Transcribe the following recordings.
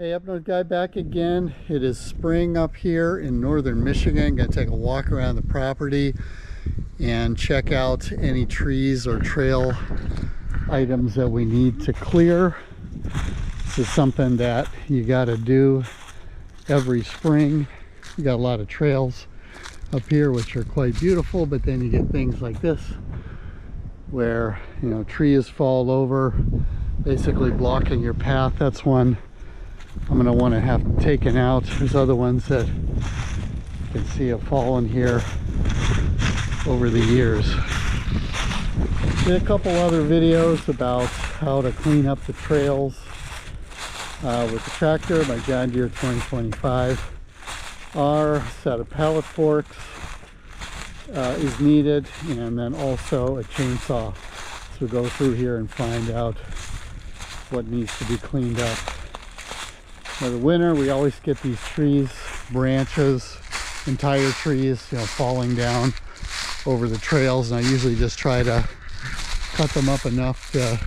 Hey, Up North Guy back again. It is spring up here in northern Michigan. Gonna take a walk around the property and check out any trees or trail items that we need to clear. This is something that you gotta do every spring. You got a lot of trails up here which are quite beautiful, but then you get things like this where, you know, trees fall over, basically blocking your path. That's one I'm going to want to have taken out. There's other ones that you can see have fallen here over the years. Did a couple other videos about how to clean up the trails with the tractor. My John Deere 2025. Our set of pallet forks is needed, and then also a chainsaw. So go through here and find out what needs to be cleaned up. For the winter, we always get these trees, branches, entire trees, you know, falling down over the trails, and I usually just try to cut them up enough to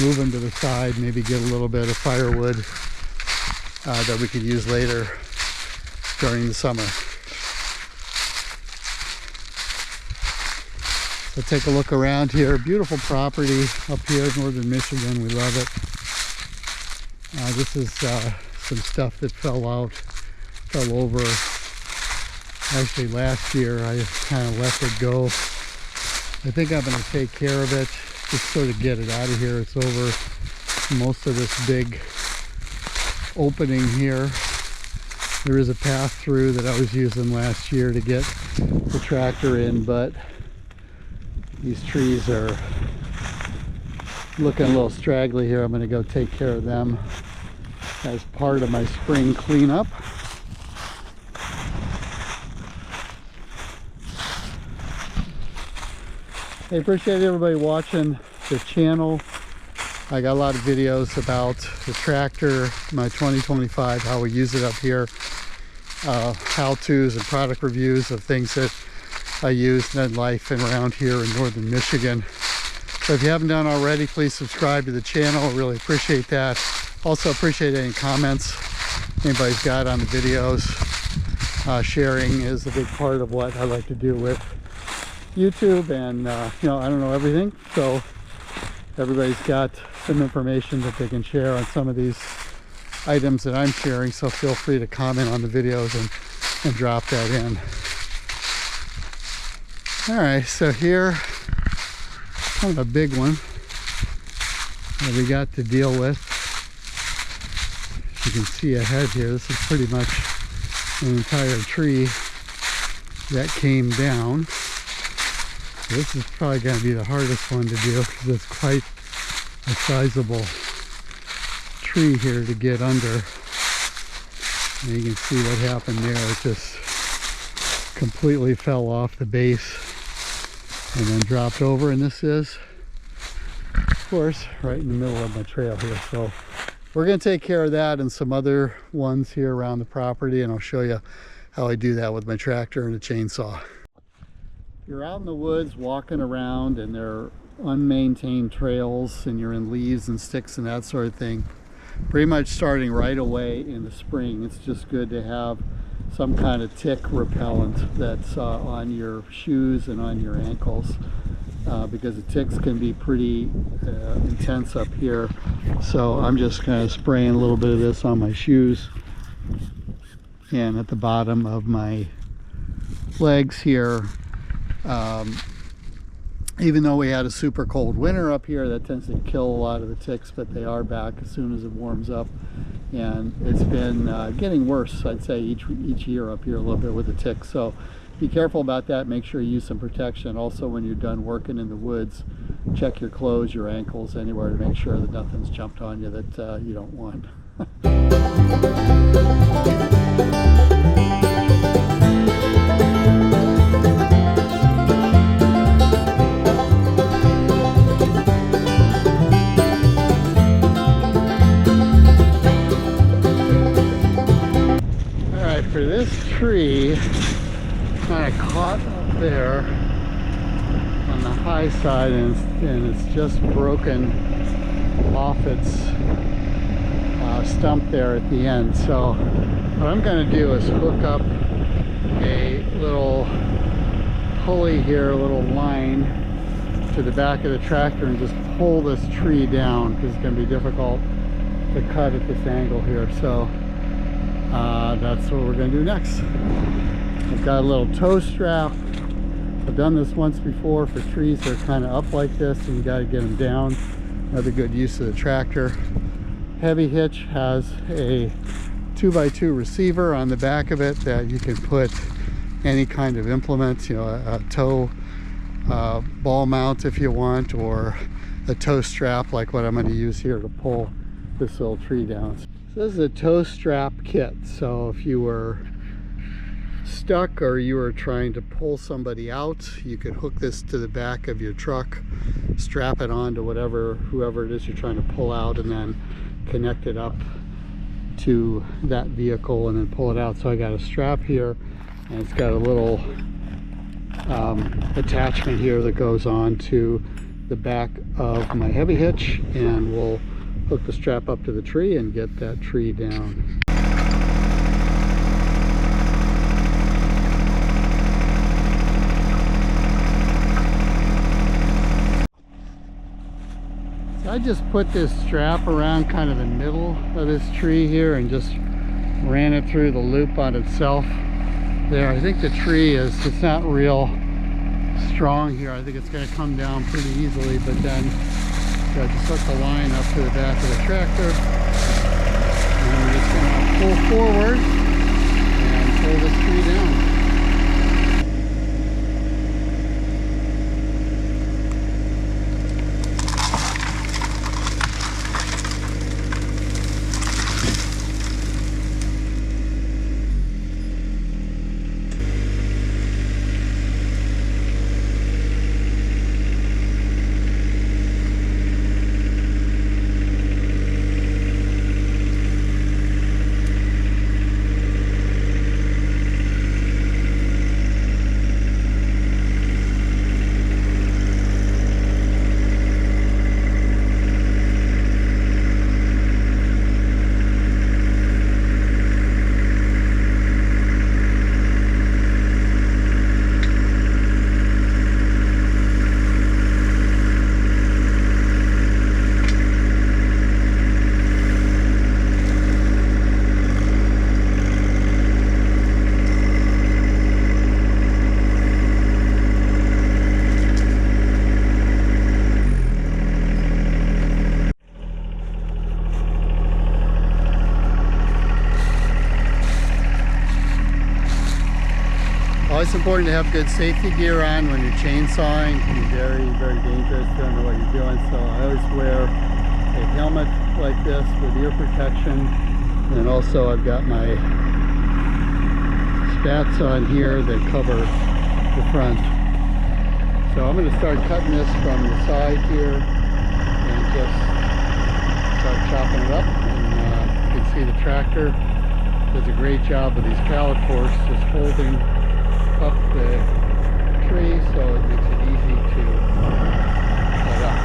move them to the side, maybe get a little bit of firewood that we could use later during the summer. So take a look around here. Beautiful property up here in northern Michigan. We love it. This is some stuff that fell over. Actually, last year I kind of let it go. I think I'm going to take care of it, just sort of get it out of here. It's over most of this big opening here. There is a path through that I was using last year to get the tractor in, but these trees are looking a little straggly here. I'm going to go take care of them as part of my spring cleanup. I appreciate everybody watching the channel. I got a lot of videos about the tractor, my 2025, how we use it up here, how-tos and product reviews of things that I use in life and around here in northern Michigan. So if you haven't done already, please subscribe to the channel. I really appreciate that. Also appreciate any comments anybody's got on the videos. Sharing is a big part of what I like to do with YouTube, and you know, I don't know everything, so everybody's got some information that they can share on some of these items that I'm sharing, so feel free to comment on the videos and drop that in. Alright, so here, kind of a big one that we got to deal with. You can see ahead here, this is pretty much an entire tree that came down. This is probably going to be the hardest one to do because it's quite a sizable tree here to get under. And you can see what happened there. It just completely fell off the base and then dropped over, and this is, of course, right in the middle of my trail here. So we're going to take care of that and some other ones here around the property, and I'll show you how I do that with my tractor and a chainsaw. You're out in the woods walking around, and there are unmaintained trails, and you're in leaves and sticks and that sort of thing. Pretty much starting right away in the spring, it's just good to have some kind of tick repellent that's on your shoes and on your ankles, because the ticks can be pretty intense up here. So I'm just kind of spraying a little bit of this on my shoes and at the bottom of my legs here. Even though we had a super cold winter up here, that tends to kill a lot of the ticks, but they are back as soon as it warms up, and it's been getting worse, I'd say, each year up here a little bit with the ticks. So be careful about that. Make sure you use some protection. Also, when you're done working in the woods, check your clothes, your ankles, anywhere, to make sure that nothing's jumped on you that you don't want. For this tree, kind of caught up there on the high side, and it's just broken off its stump there at the end. So what I'm going to do is hook up a little pulley here, a little line to the back of the tractor and just pull this tree down, because it's going to be difficult to cut at this angle here. So that's what we're going to do next. I've got a little tow strap. I've done this once before for trees that are kind of up like this, and you got to get them down. Another good use of the tractor. Heavy hitch has a 2x2 receiver on the back of it that you can put any kind of implements, you know, a tow ball mount if you want, or a tow strap like what I'm going to use here to pull this little tree down. So this is a tow strap kit. So if you were stuck or you were trying to pull somebody out, you could hook this to the back of your truck, strap it on to whoever it is you're trying to pull out, and then connect it up to that vehicle and then pull it out. So I got a strap here, and it's got a little attachment here that goes on to the back of my heavy hitch, and we'll hook the strap up to the tree and get that tree down. So I just put this strap around kind of the middle of this tree here and just ran it through the loop on itself there. I think the tree it's not real strong here. I think it's going to come down pretty easily, but then I just hook the line up to the back of the tractor, and we're just going to pull forward and pull this tree down. Always important to have good safety gear on when you're chainsawing. It can be very, very dangerous. You don't know what you're doing. So I always wear a helmet like this with ear protection. And also I've got my spats on here that cover the front. So I'm going to start cutting this from the side here and just start chopping it up. And you can see the tractor does a great job with these pallet forks, just holding up the tree, so it makes it easy to cut up.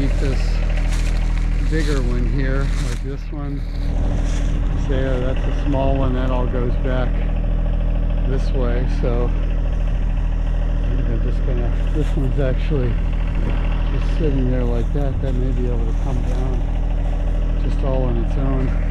meet this bigger one here, like this one. There, that's a small one. That all goes back this way. So I'm just gonna, this one's actually just sitting there like that. That may be able to come down just all on its own.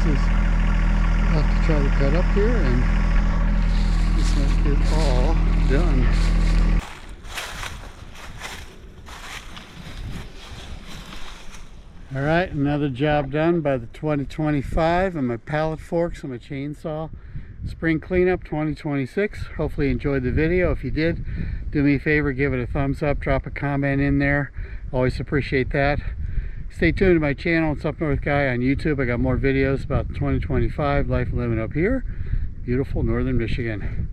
I'll have to try to cut up here, and this one it all done. All right, another job done by the 2025 and my pallet forks and my chainsaw. Spring cleanup 2026. Hopefully you enjoyed the video. If you did, do me a favor, give it a thumbs up, drop a comment in there. Always appreciate that. Stay tuned to my channel. It's Up North Guy on YouTube. I got more videos about 2025 life living up here, beautiful northern Michigan.